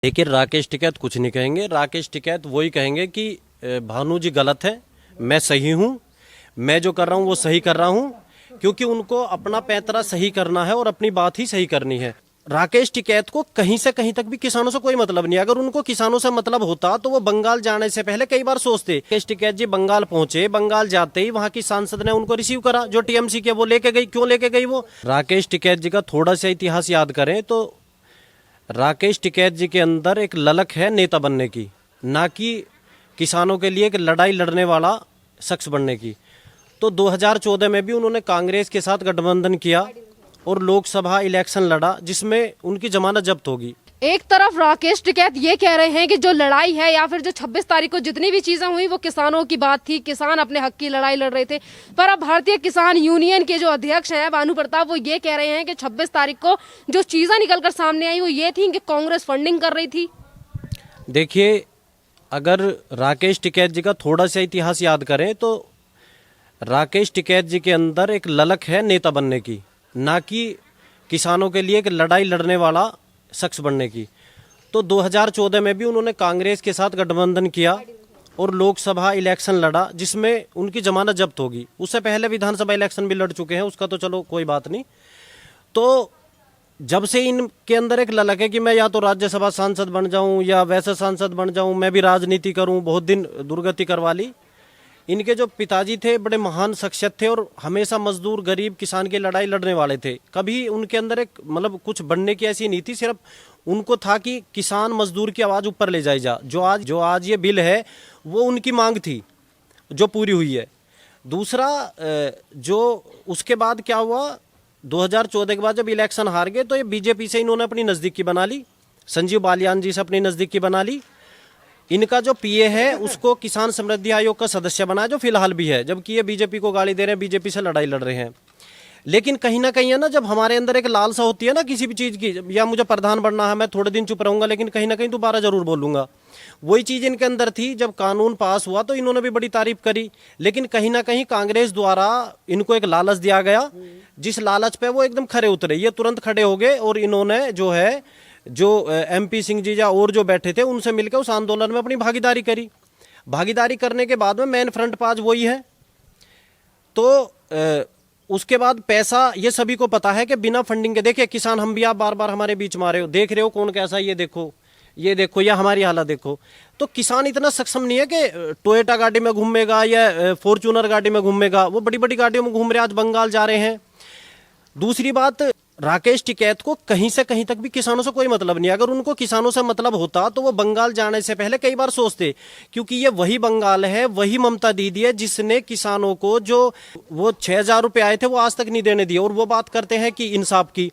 लेकिन राकेश टिकैत कुछ नहीं कहेंगे। राकेश टिकैत वही कहेंगे कि भानु जी गलत है, मैं सही हूँ, मैं जो कर रहा हूँ वो सही कर रहा हूँ, क्योंकि उनको अपना पैंतरा सही करना है और अपनी बात ही सही करनी है। राकेश टिकैत को कहीं से कहीं तक भी किसानों से कोई मतलब नहीं। अगर उनको किसानों से मतलब होता तो वो बंगाल जाने से पहले कई बार सोचते। राकेश टिकैत जी बंगाल पहुंचे, बंगाल जाते ही वहां की सांसद ने उनको रिसीव करा, जो टीएमसी के, वो लेके गई। क्यों लेके गई वो? राकेश टिकैत जी का थोड़ा सा इतिहास याद करें तो राकेश टिकैत जी के अंदर एक ललक है नेता बनने की, ना कि किसानों के लिए एक लड़ाई लड़ने वाला शख्स बनने की। तो 2014 में भी उन्होंने कांग्रेस के साथ गठबंधन किया और लोकसभा इलेक्शन लड़ा, जिसमें उनकी जमानत जब्त होगी। एक तरफ राकेश टिकैत ये कह रहे हैं कि जो लड़ाई है या फिर जो 26 तारीख को जितनी भी चीजें हुई वो किसानों की बात थी, किसान अपने हक की लड़ाई लड़ रहे थे। पर अब भारतीय किसान यूनियन के जो अध्यक्ष हैं भानु प्रताप, वो ये कह रहे हैं कि 26 तारीख को जो चीजें निकलकर सामने आई वो ये थी कि कांग्रेस फंडिंग कर रही थी। देखिए, अगर राकेश टिकैत जी का थोड़ा सा इतिहास याद करें तो राकेश टिकैत जी के अंदर एक ललक है नेता बनने की, ना कि किसानों के लिए एक लड़ाई लड़ने वाला शख्स बनने की। तो 2014 में भी उन्होंने कांग्रेस के साथ गठबंधन किया और लोकसभा इलेक्शन लड़ा, जिसमें उनकी जमानत जब्त होगी। उससे पहले विधानसभा इलेक्शन भी लड़ चुके हैं, उसका तो चलो कोई बात नहीं। तो जब से इनके अंदर एक ललक है कि मैं या तो राज्यसभा सांसद बन जाऊं या वैसे सांसद बन जाऊं, मैं भी राजनीति करूं, बहुत दिन दुर्गति करवा ली। इनके जो पिताजी थे बड़े महान शख्सियत थे और हमेशा मजदूर, गरीब, किसान की लड़ाई लड़ने वाले थे। कभी उनके अंदर एक मतलब कुछ बनने की ऐसी नहीं थी, सिर्फ उनको था कि किसान मजदूर की आवाज़ ऊपर ले जाई जा। जो आज ये बिल है वो उनकी मांग थी, जो पूरी हुई है। दूसरा, जो उसके बाद क्या हुआ, 2014 के बाद जब इलेक्शन हार गए तो ये बीजेपी से इन्होंने अपनी नज़दीकी बना ली, संजीव बालियान जी से अपनी नज़दीकी बना ली। इनका जो पीए है उसको किसान समृद्धि आयोग का सदस्य बनाया, जो फिलहाल भी है, जबकि ये बीजेपी को गाली दे रहे हैं, बीजेपी से लड़ाई लड़ रहे हैं। लेकिन कहीं ना कहीं है ना, जब हमारे अंदर एक लालसा होती है ना किसी भी चीज़ की, या मुझे प्रधान बनना है, मैं थोड़े दिन चुप रहूंगा लेकिन कहीं ना कहीं दोबारा जरूर बोलूंगा, वही चीज़ इनके अंदर थी। जब कानून पास हुआ तो इन्होंने भी बड़ी तारीफ करी, लेकिन कहीं ना कहीं कांग्रेस द्वारा इनको एक लालच दिया गया, जिस लालच पे वो एकदम खरे उतरे। ये तुरंत खड़े हो गए और इन्होंने जो एमपी सिंह जी या और जो बैठे थे उनसे मिलकर उस आंदोलन में अपनी भागीदारी करी। भागीदारी करने के बाद में मेन फ्रंट पे आज वही है। तो उसके बाद पैसा, ये सभी को पता है कि बिना फंडिंग के, देखिए किसान, हम भी, आप बार बार हमारे बीच में आ रहे हो, देख रहे हो कौन कैसा, ये देखो या हमारी हालत देखो। तो किसान इतना सक्षम नहीं है कि टोयोटा गाड़ी में घूमेगा या फॉर्च्यूनर गाड़ी में घूमेगा, वो बड़ी बड़ी गाड़ियों में घूम रहे, आज बंगाल जा रहे हैं। दूसरी बात, राकेश टिकैत को कहीं से कहीं तक भी किसानों से कोई मतलब नहीं। अगर उनको किसानों से मतलब होता तो वो बंगाल जाने से पहले कई बार सोचते, क्योंकि ये वही बंगाल है, वही ममता दीदी है जिसने किसानों को जो वो 6,000 रुपये आए थे वो आज तक नहीं देने दिए। और वो बात करते हैं कि इंसाफ की,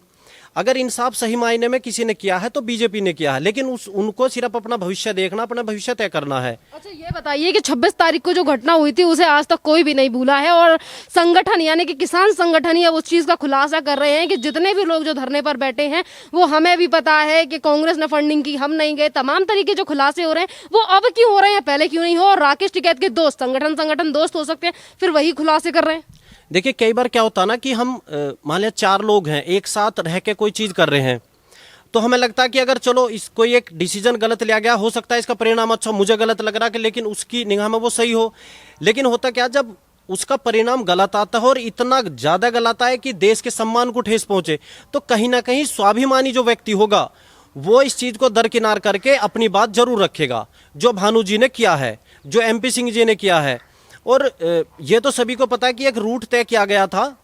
अगर इंसाफ सही मायने में किसी ने किया है तो बीजेपी ने किया है, लेकिन उनको सिर्फ अपना भविष्य देखना, अपना भविष्य तय करना है। अच्छा, ये बताइए कि 26 तारीख को जो घटना हुई थी उसे आज तक कोई भी नहीं भूला है, और संगठन यानी कि किसान संगठन या उस चीज का खुलासा कर रहे हैं कि जितने भी लोग जो धरने पर बैठे हैं वो हमें भी पता है कि कांग्रेस ने फंडिंग की, हम नहीं गए। तमाम तरीके जो खुलासे हो रहे हैं वो अब क्यों हो रहे हैं, पहले क्यों नहीं हो? और राकेश टिकैत के दोस्त, संगठन दोस्त हो सकते हैं, फिर वही खुलासे कर रहे हैं। देखिए, कई बार क्या होता है ना कि हम मान लिया 4 लोग हैं, एक साथ रह के कोई चीज़ कर रहे हैं, तो हमें लगता है कि अगर चलो इस कोई एक डिसीजन गलत लिया गया, हो सकता है इसका परिणाम अच्छा, मुझे गलत लग रहा है कि, लेकिन उसकी निगाह में वो सही हो। लेकिन होता क्या, जब उसका परिणाम गलत आता है और इतना ज़्यादा गलत है कि देश के सम्मान को ठेस पहुंचे, तो कहीं ना कहीं स्वाभिमानी जो व्यक्ति होगा वो इस चीज़ को दरकिनार करके अपनी बात जरूर रखेगा, जो भानु जी ने किया है, जो एमपी सिंह जी ने किया है। और ये तो सभी को पता है कि एक रूट तय किया गया था,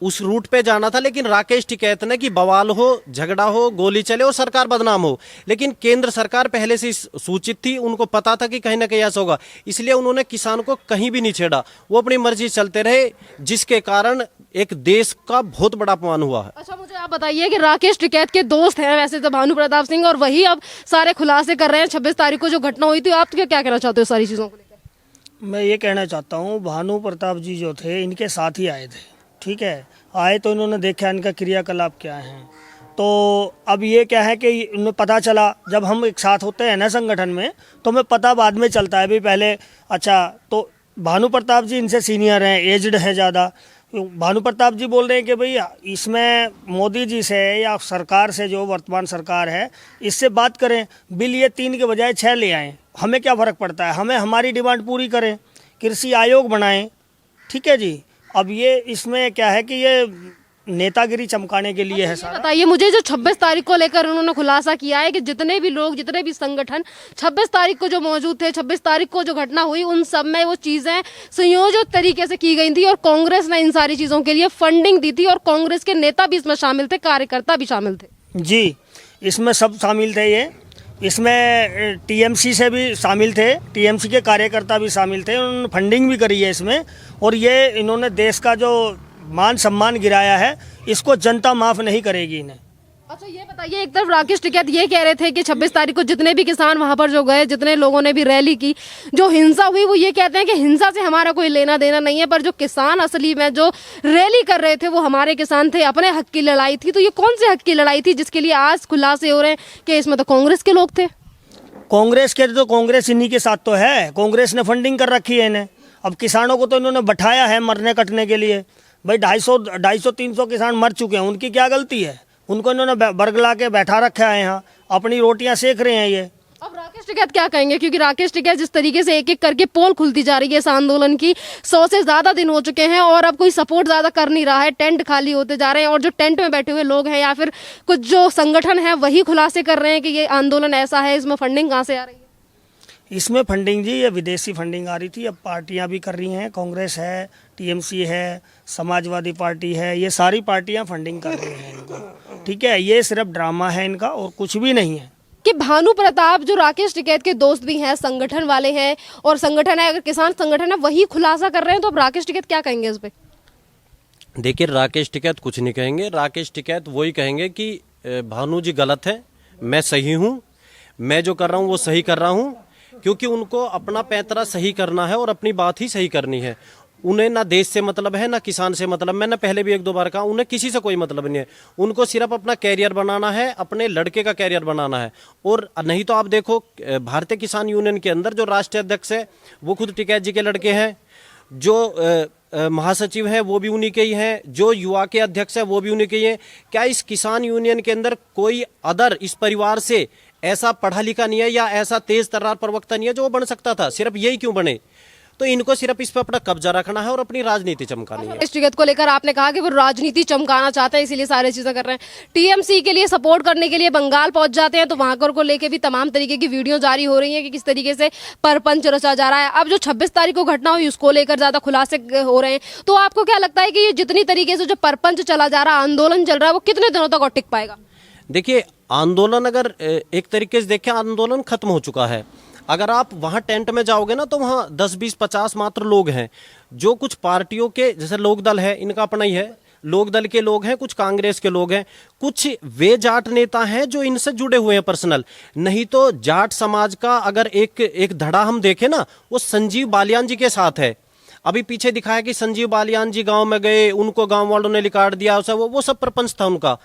उस रूट पे जाना था, लेकिन राकेश टिकैत ने कि बवाल हो, झगड़ा हो, गोली चले और सरकार बदनाम हो। लेकिन केंद्र सरकार पहले से सूचित थी, उनको पता था कि कहीं ना कहीं ऐसा होगा, इसलिए उन्होंने किसान को कहीं भी नहीं छेड़ा, वो अपनी मर्जी चलते रहे, जिसके कारण एक देश का बहुत बड़ा अपमान हुआ है। अच्छा, मुझे आप बताइए कि राकेश टिकैत के दोस्त हैं वैसे तो भानु प्रताप सिंह, और वही अब सारे खुलासे कर रहे हैं 26 तारीख को जो घटना हुई थी। आप क्या कहना चाहते हो सारी चीज़ों को लेकर? मैं ये कहना चाहता हूँ, भानु प्रताप जी जो थे इनके साथ ही आए थे, ठीक है, आए तो इन्होंने देखा इनका क्रियाकलाप क्या है। तो अब ये क्या है कि उन्हें पता चला, जब हम एक साथ होते हैं ना संगठन में, तो हमें पता बाद में चलता है भी पहले। अच्छा, तो भानु प्रताप जी इनसे सीनियर हैं, एजड है ज़्यादा, भानु प्रताप जी बोल रहे हैं कि भाई इसमें मोदी जी से या सरकार से, जो वर्तमान सरकार है, इससे बात करें, बिल ये 3 के बजाय 6 ले आएँ, हमें क्या फ़र्क पड़ता है, हमें हमारी डिमांड पूरी करें, कृषि आयोग बनाएं, ठीक है जी। अब ये इसमें क्या है कि ये नेतागिरी चमकाने के लिए है सारा। बताइए मुझे, जो 26 तारीख को लेकर उन्होंने खुलासा किया है कि जितने भी लोग, जितने भी संगठन 26 तारीख को जो मौजूद थे, 26 तारीख को जो घटना हुई, उन सब में वो चीज़ें संयोजित तरीके से की गई थी और कांग्रेस ने इन सारी चीज़ों के लिए फंडिंग दी थी और कांग्रेस के नेता भी इसमें शामिल थे, कार्यकर्ता भी शामिल थे। जी, इसमें सब शामिल थे। ये इसमें टीएमसी से भी शामिल थे, टीएमसी के कार्यकर्ता भी शामिल थे, उन्होंने फंडिंग भी करी है इसमें। और ये इन्होंने देश का जो मान सम्मान गिराया है, इसको जनता माफ़ नहीं करेगी इन्हें। अच्छा ये बताइए, एक तरफ राकेश टिकैत ये कह रहे थे कि 26 तारीख को जितने भी किसान वहां पर जो गए, जितने लोगों ने भी रैली की, जो हिंसा हुई, वो ये कहते हैं कि हिंसा से हमारा कोई लेना देना नहीं है, पर जो किसान असली में जो रैली कर रहे थे वो हमारे किसान थे, अपने हक की लड़ाई थी। तो ये कौन से हक की लड़ाई थी जिसके लिए आज खुलासे हो रहे हैं कि इसमें तो कांग्रेस के लोग थे? कांग्रेस के तो कांग्रेस इन्हीं के साथ तो है, कांग्रेस ने फंडिंग कर रखी है इन्हें। अब किसानों को तो इन्होंने बैठाया है मरने कटने के लिए। भाई 250-300 किसान मर चुके हैं, उनकी क्या गलती है? उनको इन्होंने बरगला के बैठा रखा है यहाँ, अपनी रोटियां सेक रहे हैं ये। अब राकेश टिकैत क्या कहेंगे, क्योंकि राकेश टिकैत जिस तरीके से एक एक करके पोल खुलती जा रही है इस आंदोलन की, 100 से ज्यादा दिन हो चुके हैं और अब कोई सपोर्ट ज्यादा कर नहीं रहा है, टेंट खाली होते जा रहे हैं और जो टेंट में बैठे हुए लोग हैं या फिर कुछ जो संगठन है वही खुलासे कर रहे हैं कि ये आंदोलन ऐसा है, इसमें फंडिंग कहाँ से आ रही है? इसमें फंडिंग जी, ये विदेशी फंडिंग आ रही थी, अब पार्टियां भी कर रही हैं, कांग्रेस है, टीएमसी है, समाजवादी पार्टी है, ये सारी पार्टियां फंडिंग कर रही हैं इनको, ठीक है। ये सिर्फ ड्रामा है इनका और कुछ भी नहीं है। कि भानु प्रताप जो राकेश टिकैत के दोस्त भी हैं, संगठन वाले हैं और संगठन है, अगर किसान संगठन है, वही खुलासा कर रहे हैं, तो अब राकेश टिकैत क्या कहेंगे इस पे? देखिए, राकेश टिकैत कुछ नहीं कहेंगे। राकेश टिकैत वही कहेंगे कि भानु जी गलत है, मैं सही हूँ, मैं जो कर रहा हूँ वो सही कर रहा हूँ, क्योंकि उनको अपना पैंतरा सही करना है और अपनी बात ही सही करनी है। उन्हें ना देश से मतलब है ना किसान से मतलब। मैंने पहले भी 1-2 बार कहा, उन्हें किसी से कोई मतलब नहीं है। उनको सिर्फ अपना कैरियर बनाना है, अपने लड़के का कैरियर बनाना है। और नहीं तो आप देखो, भारतीय किसान यूनियन के अंदर जो राष्ट्रीय अध्यक्ष है वो खुद टिकैत जी के लड़के हैं, जो महासचिव हैं वो भी उन्हीं के ही हैं, जो युवा के अध्यक्ष है वो भी उन्हीं के ही हैं। क्या इस किसान यूनियन के अंदर कोई अदर इस परिवार से ऐसा पढ़ा लिखा नहीं है या ऐसा तेज तर्रार प्रवक्ता नहीं है जो वो बन सकता था? सिर्फ यही क्यों बने? तो इनको सिर्फ इस पर अपना कब्जा रखना है और अपनी राजनीति चमकानी है। इस टिकट को लेकर आपने कहा कि वो राजनीति चमकाना चाहते हैं, इसीलिए सारी चीजें कर रहे हैं। टीएमसी के लिए सपोर्ट करने के लिए बंगाल पहुंच जाते हैं, तो वहां को लेकर भी तमाम तरीके की वीडियो जारी हो रही है कि किस तरीके से परपंच रचा जा रहा है। अब जो 26 तारीख को घटना हुई उसको लेकर ज्यादा खुलासे हो रहे हैं, तो आपको क्या लगता है कि ये जितनी तरीके से जो परपंच चला जा रहा है, आंदोलन चल रहा है, वो कितने दिनों तक और टिक पाएगा? देखिए, आंदोलन अगर एक तरीके से देखें, आंदोलन खत्म हो चुका है। अगर आप वहां टेंट में जाओगे ना, तो वहां 10, 20, 50 मात्र लोग हैं। जो कुछ पार्टियों के, जैसे लोकदल है, इनका अपना ही है, लोकदल के लोग हैं, कुछ कांग्रेस के लोग हैं, कुछ वे जाट नेता हैं जो इनसे जुड़े हुए हैं पर्सनल। नहीं तो जाट समाज का अगर एक धड़ा हम देखें ना, वो संजीव बालियान जी के साथ है। अभी पीछे दिखाया कि संजीव बालियान जी गांव में गए, उनको गांव वालों ने लिकाट दिया, वो सब प्रपंच था उनका।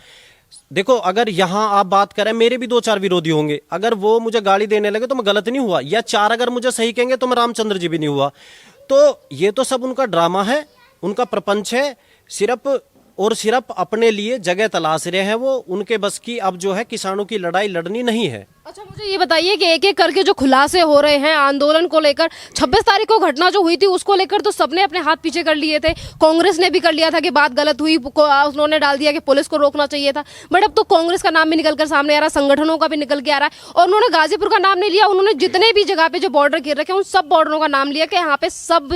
देखो, अगर यहां आप बात करें, मेरे भी 2-4 विरोधी होंगे, अगर वो मुझे गाली देने लगे तो मैं गलत नहीं हुआ, या 4 अगर मुझे सही कहेंगे तो मैं रामचंद्र जी भी नहीं हुआ। तो ये तो सब उनका ड्रामा है, उनका प्रपंच है, सिर्फ और सिर्फ अपने लिए जगह तलाश रहे हैं वो। उनके बस की अब जो है किसानों की लड़ाई लड़नी नहीं है। अच्छा, मुझे ये बताइए कि एक एक करके जो खुलासे हो रहे हैं आंदोलन को लेकर, 26 तारीख को घटना जो हुई थी उसको लेकर तो सबने अपने हाथ पीछे कर लिए थे। कांग्रेस ने भी कर लिया था कि बात गलत हुई, उन्होंने डाल दिया कि पुलिस को रोकना चाहिए था। बट अब तो कांग्रेस का नाम भी निकलकर सामने आ रहा है, संगठनों का भी निकल के आ रहा है, और उन्होंने गाजीपुर का नाम नहीं लिया। उन्होंने जितने भी जगह पे जो बॉर्डर घेर रखे उन सब बॉर्डरों का नाम लिया कि यहाँ पे सब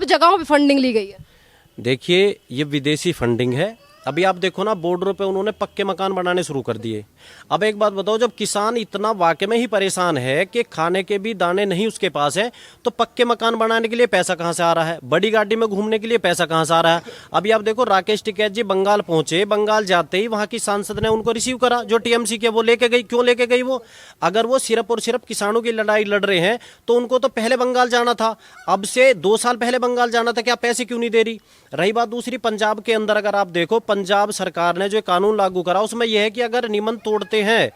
जगहों पर फंडिंग ली गई है। देखिए, ये विदेशी फंडिंग है। अभी आप देखो ना, बॉर्डरों पे उन्होंने पक्के मकान बनाने शुरू कर दिए। अब एक बात बताओ, जब किसान इतना वाकई में ही परेशान है कि खाने के भी दाने नहीं उसके पास है, तो पक्के मकान बनाने के लिए पैसा कहां से आ रहा है? बड़ी गाड़ी में घूमने के लिए पैसा कहां से आ रहा है? अभी आप देखो, राकेश टिकैत जी बंगाल पहुंचे, बंगाल जाते ही वहां की सांसद ने उनको रिसीव करा, जो टीएमसी के, वो लेके गई। क्यों लेके गई वो? अगर वो सिर्फ और सिर्फ किसानों की लड़ाई लड़ रहे हैं तो उनको तो पहले बंगाल जाना था, अब से 2 साल पहले बंगाल जाना था। क्या पैसे क्यों नहीं दे रही? रही बात दूसरी, पंजाब के अंदर अगर आप देखो, पंजाब सरकार ने जो कानून लागू करा उसमें यह है कि अगर नियमन तोड़ते हैं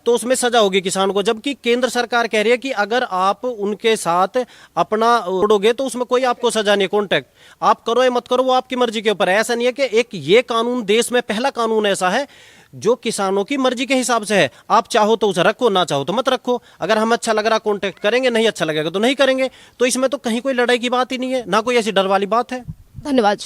तो उसमें सजा होगी किसान को। जबकि केंद्र सरकार कह रही है कि अगर आप उनके साथ अपना जोड़ोगे तो उसमें कोई आपको सजा नहीं है, कॉन्ट्रैक्ट आप करो या मत करो वो आपकी मर्जी के ऊपर है। ऐसा नहीं है कि एक ये कानून देश में पहला कानून ऐसा है जो किसानों की मर्जी के हिसाब से है। आप चाहो तो उसे रखो, ना चाहो तो मत रखो। अगर हम अच्छा लग रहा कॉन्टैक्ट करेंगे, नहीं अच्छा लगेगा तो नहीं करेंगे। तो इसमें तो कहीं कोई लड़ाई की बात ही नहीं है, ना कोई ऐसी डर वाली बात है। धन्यवाद।